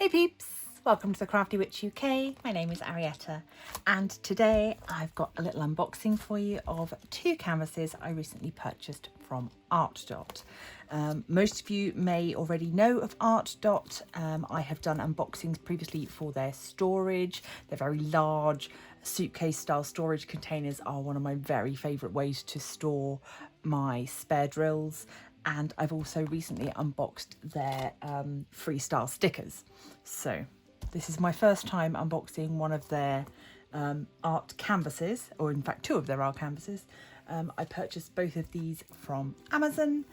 Hey peeps, welcome to the Crafty Witch UK. My name is Arietta and today I've got a little unboxing for you of two canvases I recently purchased from Artdot. Most of you may already know of Artdot. I have done unboxings previously for their storage. They're very large suitcase style storage containers are one of my very favourite ways to store my spare drills. And I've also recently unboxed their freestyle stickers. So this is my first time unboxing one of their art canvases, or in fact two of their art canvases. I purchased both of these from Amazon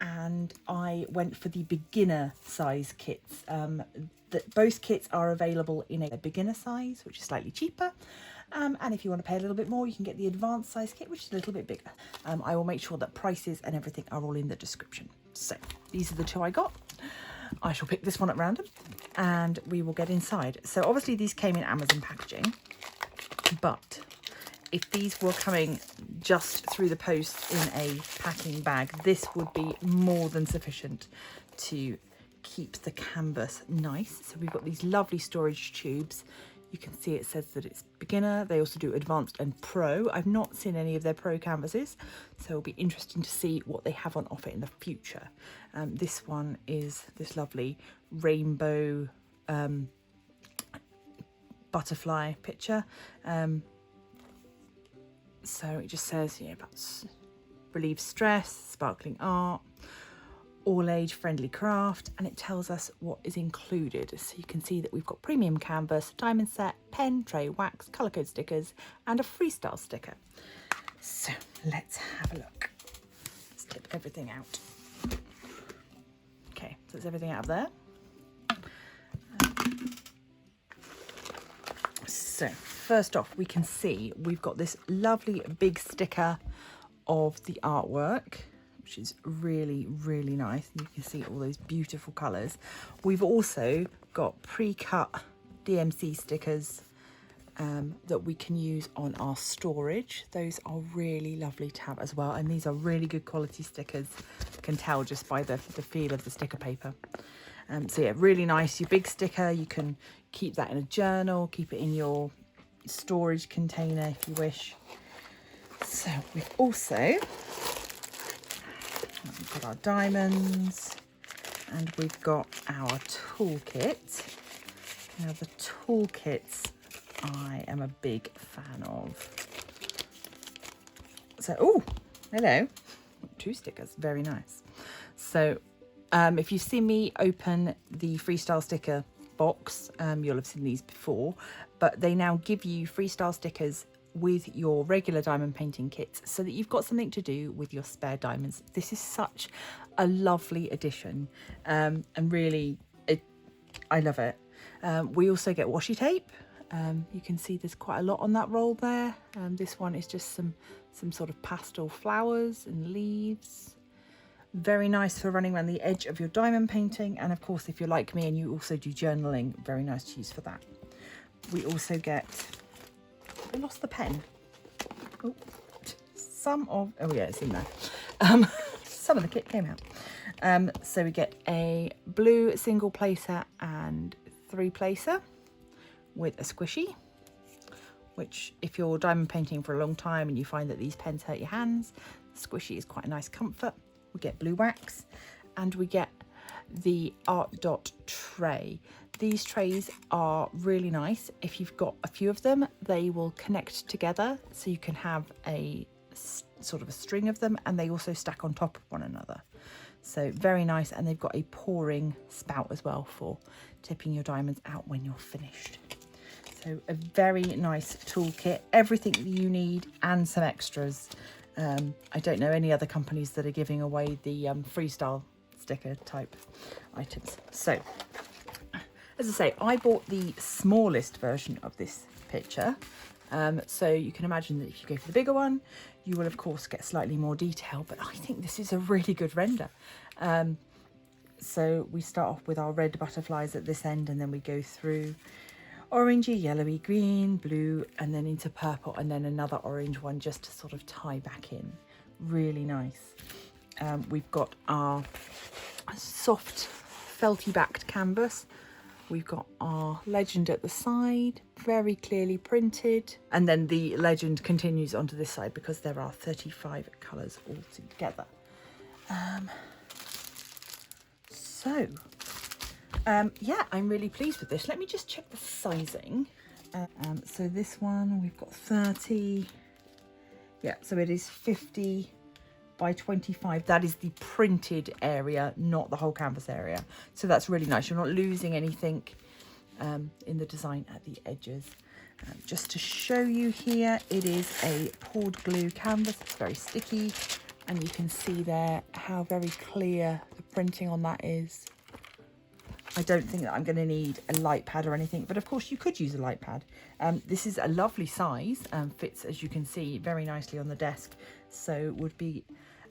and I went for the beginner size kits. Both kits are available in a beginner size, which is slightly cheaper. And if you want to pay a little bit more, you can get the advanced size kit, which is a little bit bigger. I will make sure that prices and everything are all in the description. So these are the two I got. I shall pick this one at random and we will get inside. So obviously these came in Amazon packaging, but if these were coming just through the post in a packing bag, this would be more than sufficient to keep the canvas nice. So we've got these lovely storage tubes. You can see it says that it's beginner. They also do advanced and pro. I've not seen any of their pro canvases, so it'll be interesting to see what they have on offer in the future. This one is this lovely rainbow butterfly picture. So it just says, about relieve stress, sparkling art, all age friendly craft, and it tells us what is included. So you can see that we've got premium canvas, diamond set, pen, tray, wax, colour code stickers, and a freestyle sticker. So let's have a look. Let's tip everything out. Okay, so it's everything out of there. So first off, we can see we've got this lovely big sticker of the artwork, which is really, really nice. And you can see all those beautiful colours. We've also got pre-cut DMC stickers that we can use on our storage. Those are really lovely to have as well. And these are really good quality stickers. You can tell just by the feel of the sticker paper. So yeah, really nice. Your big sticker, you can keep that in a journal, keep it in your storage container if you wish. So we've also got our diamonds and we've got our toolkit. Now the toolkits I am a big fan of. So, oh, hello, two stickers, very nice. So if you've seen me open the freestyle sticker box, you'll have seen these before, but they now give you freestyle stickers with your regular diamond painting kits so that you've got something to do with your spare diamonds. This is such a lovely addition, and really I love it. We also get washi tape. You can see there's quite a lot on that roll there. This one is just some sort of pastel flowers and leaves. Very nice for running around the edge of your diamond painting, and of course if you're like me and you also do journaling, very nice to use for that. We also get, I lost the pen. Oh, oh yeah, it's in there. Some of the kit came out. So we get a blue single placer and 3-placer with a squishy, which if you're diamond painting for a long time and you find that these pens hurt your hands, the squishy is quite a nice comfort. We get blue wax and we get the Artdot tray. These trays are really nice. If you've got a few of them, they will connect together so you can have a sort of a string of them, and they also stack on top of one another. So very nice, and they've got a pouring spout as well for tipping your diamonds out when you're finished. So a very nice toolkit, everything that you need and some extras. I don't know any other companies that are giving away the freestyle sticker type items. So as I say, I bought the smallest version of this picture. So you can imagine that if you go for the bigger one, you will of course get slightly more detail, but I think this is a really good render. So we start off with our red butterflies at this end, and then we go through orangey, yellowy, green, blue, and then into purple, and then another orange one just to sort of tie back in. Really nice. We've got our soft felty backed canvas. We've got our legend at the side, very clearly printed. And then the legend continues onto this side because there are 35 colours altogether. Yeah, I'm really pleased with this. Let me just check the sizing. So this one, we've got 30. Yeah, so it is 50 by 25. That is the printed area, not the whole canvas area. So that's really nice. You're not losing anything in the design at the edges. Just to show you here, it is a poured glue canvas. It's very sticky, and you can see there how very clear the printing on that is. I don't think that I'm going to need a light pad or anything, but of course you could use a light pad. This is a lovely size, fits, as you can see, very nicely on the desk. So would be,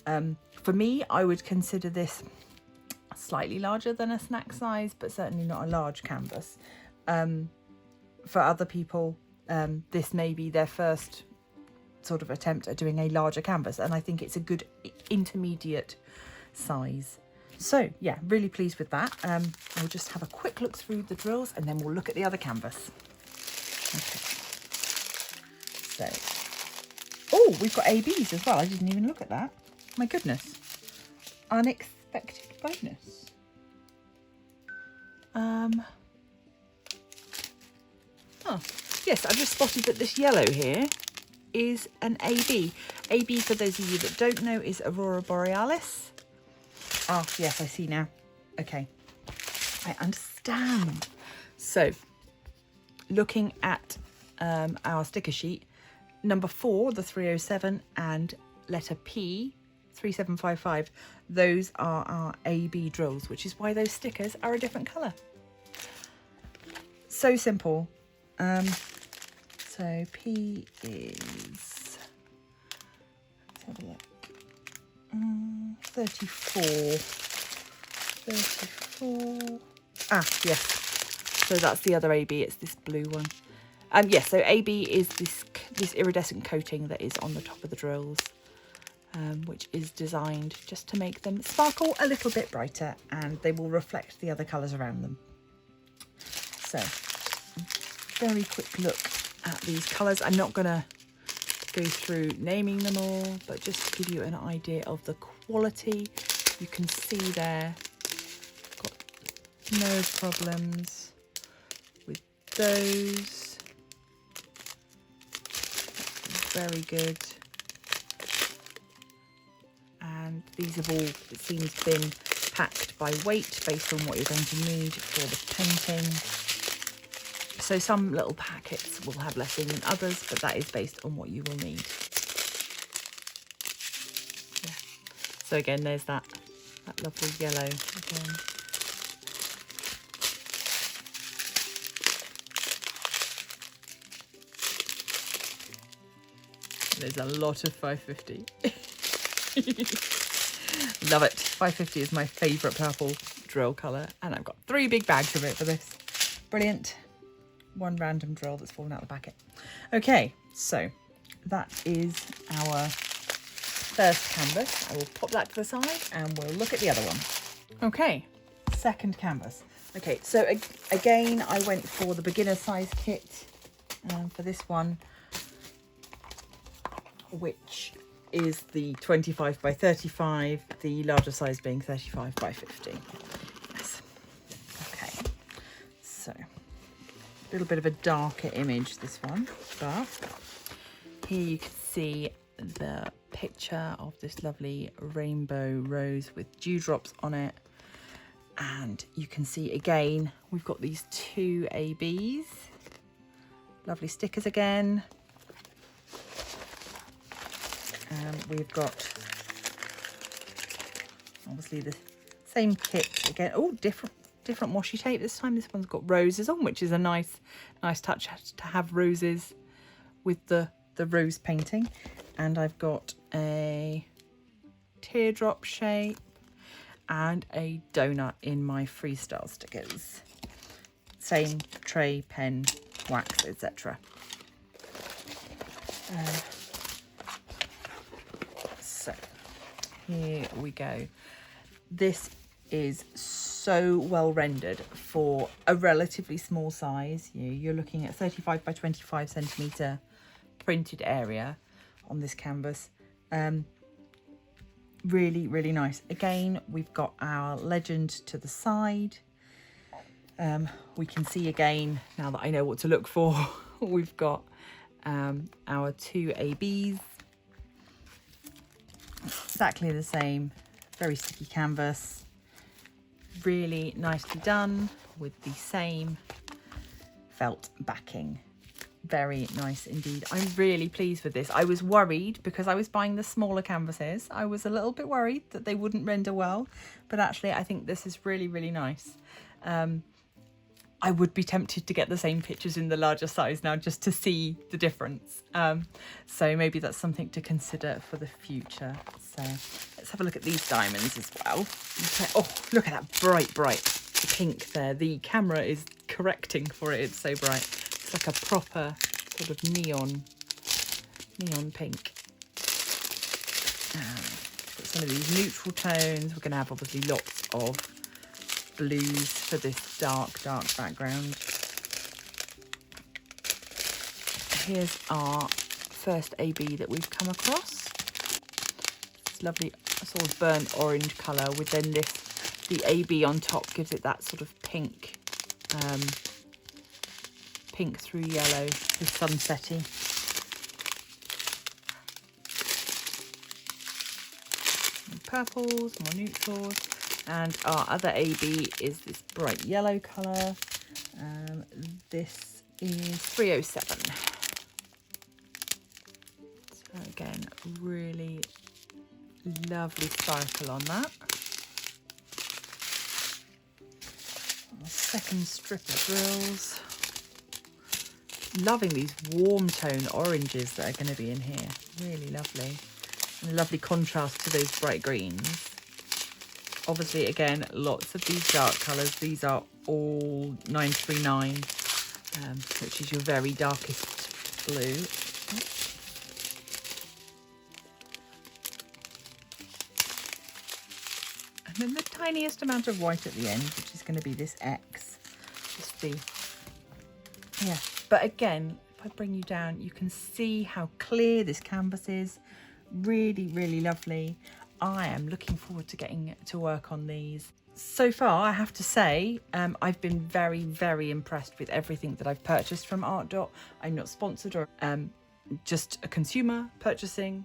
for me, I would consider this slightly larger than a snack size, but certainly not a large canvas. For other people, this may be their first sort of attempt at doing a larger canvas, and I think it's a good intermediate size. So yeah, really pleased with that. We'll just have a quick look through the drills and then we'll look at the other canvas. Okay. So, oh, we've got ABs as well. I didn't even look at that. My goodness. Unexpected bonus. Oh, yes, I've just spotted that this yellow here is an AB. AB, for those of you that don't know, is Aurora Borealis. Oh, yes, I see now. Okay, I understand. So, looking at our sticker sheet, number 4, the 307, and letter P, 3755, those are our AB drills, which is why those stickers are a different colour. So simple. So P is, let's have a look. 34. Ah, yes. So that's the other AB. It's this blue one. Yes. So AB is this iridescent coating that is on the top of the drills, which is designed just to make them sparkle a little bit brighter, and they will reflect the other colours around them. So, very quick look at these colours. I'm not going to go through naming them all, but just to give you an idea of the quality, you can see there, got no problems with those. Very good. And these have all, it seems, been packed by weight based on what you're going to need for the painting. So some little packets will have less in than others, but that is based on what you will need. Yeah. So again, there's that lovely yellow again. There's a lot of 550. Love it. 550 is my favourite purple drill colour, and I've got 3 big bags of it for this. Brilliant. One random drill that's fallen out of the packet. Okay, so that is our first canvas. I will pop that to the side and we'll look at the other one. Okay, second canvas. Okay, so again, I went for the beginner size kit for this one, which is the 25 by 35, the larger size being 35 by 50. Yes. Okay, so a little bit of a darker image, this one, but here you can see the picture of this lovely rainbow rose with dewdrops on it. And you can see again, we've got these 2 ABs, lovely stickers again. We've got obviously the same kit again. Oh, different washi tape this time. This one's got roses on, which is a nice touch to have roses with the rose painting. And I've got a teardrop shape and a donut in my freestyle stickers. Same tray, pen, wax, etc. So here we go. This is so well rendered for a relatively small size. You're looking at 35 by 25 centimetre printed area on this canvas. Really, really nice. Again, we've got our legend to the side. We can see again, now that I know what to look for, we've got our 2 ABs. Exactly the same, very sticky canvas. Really nicely done with the same felt backing. Very nice indeed. I'm really pleased with this. I was worried because I was buying the smaller canvases. I was a little bit worried that they wouldn't render well, but actually I think this is really, really nice. I would be tempted to get the same pictures in the larger size now just to see the difference. So maybe that's something to consider for the future. So let's have a look at these diamonds as well. Okay. Oh, look at that bright, bright pink there. The camera is correcting for it. It's so bright. It's like a proper sort of neon pink. Got some of these neutral tones. We're going to have obviously lots of blues for this dark background. Here's our first AB that we've come across. It's lovely sort of burnt orange colour with then the AB on top gives it that sort of pink pink through yellow, the sunsetty. More purples, more neutrals. And our other AB is this bright yellow colour. This is 307. So again, really lovely sparkle on that. Our second strip of drills. Loving these warm tone oranges that are going to be in here. Really lovely. And a lovely contrast to those bright greens. Obviously, again, lots of these dark colours. These are all 939, which is your very darkest blue. And then the tiniest amount of white at the end, which is going to be this X. Just the, yeah. But again, if I bring you down, you can see how clear this canvas is. Really, really lovely. I am looking forward to getting to work on these. So far, I have to say, I've been very, very impressed with everything that I've purchased from Artdot. I'm not sponsored or just a consumer purchasing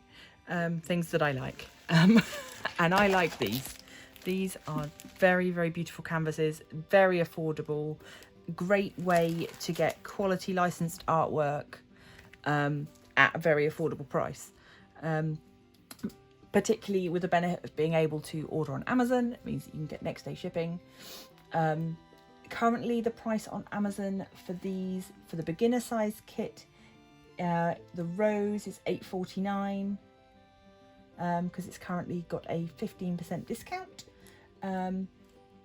things that I like. And I like these. These are very, very beautiful canvases, very affordable, great way to get quality licensed artwork at a very affordable price. Particularly with the benefit of being able to order on Amazon. It means that you can get next day shipping. Currently the price on Amazon for these, for the beginner size kit, the rose is $8.49 because it's currently got a 15% discount.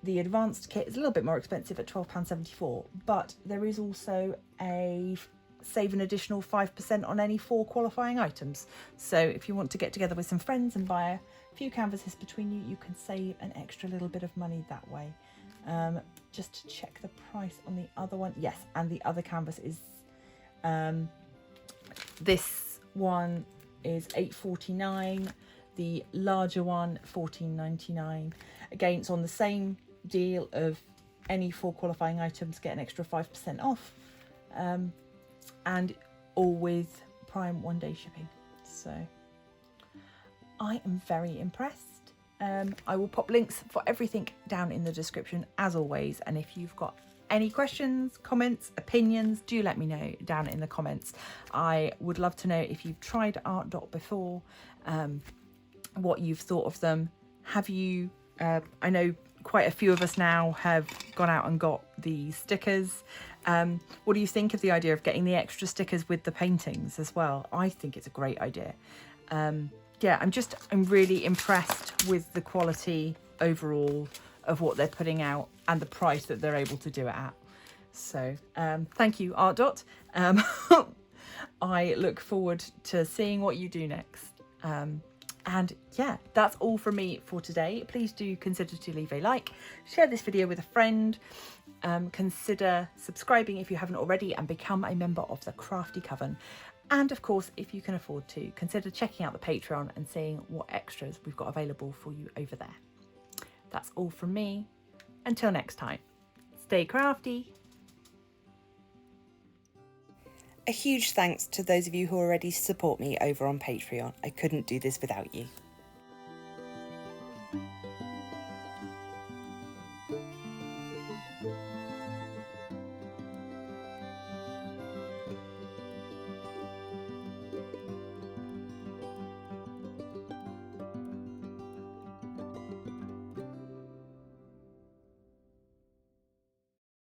The advanced kit is a little bit more expensive at £12.74, but there is also a save an additional 5% on any 4 qualifying items. So if you want to get together with some friends and buy a few canvases between you, you can save an extra little bit of money that way. Just to check the price on the other one. Yes, and the other canvas is, this one is $8.49. The larger one, $14.99. Again, it's on the same deal of any 4 qualifying items get an extra 5% off. And all with Prime 1-day shipping. So I am very impressed. I will pop links for everything down in the description as always. And if you've got any questions, comments, opinions, do let me know down in the comments. I would love to know if you've tried Artdot before, what you've thought of them. Have you, I know quite a few of us now have gone out and got the stickers. What do you think of the idea of getting the extra stickers with the paintings as well? I think it's a great idea. Yeah, I'm really impressed with the quality overall of what they're putting out and the price that they're able to do it at. So thank you, Artdot. I look forward to seeing what you do next. And yeah, that's all from me for today. Please do consider to leave a like, share this video with a friend, consider subscribing if you haven't already, and become a member of the Crafty Coven. And of course, if you can afford to, consider checking out the Patreon and seeing what extras we've got available for you over there. That's all from me. Until next time, stay crafty. A huge thanks to those of you who already support me over on Patreon. I couldn't do this without you.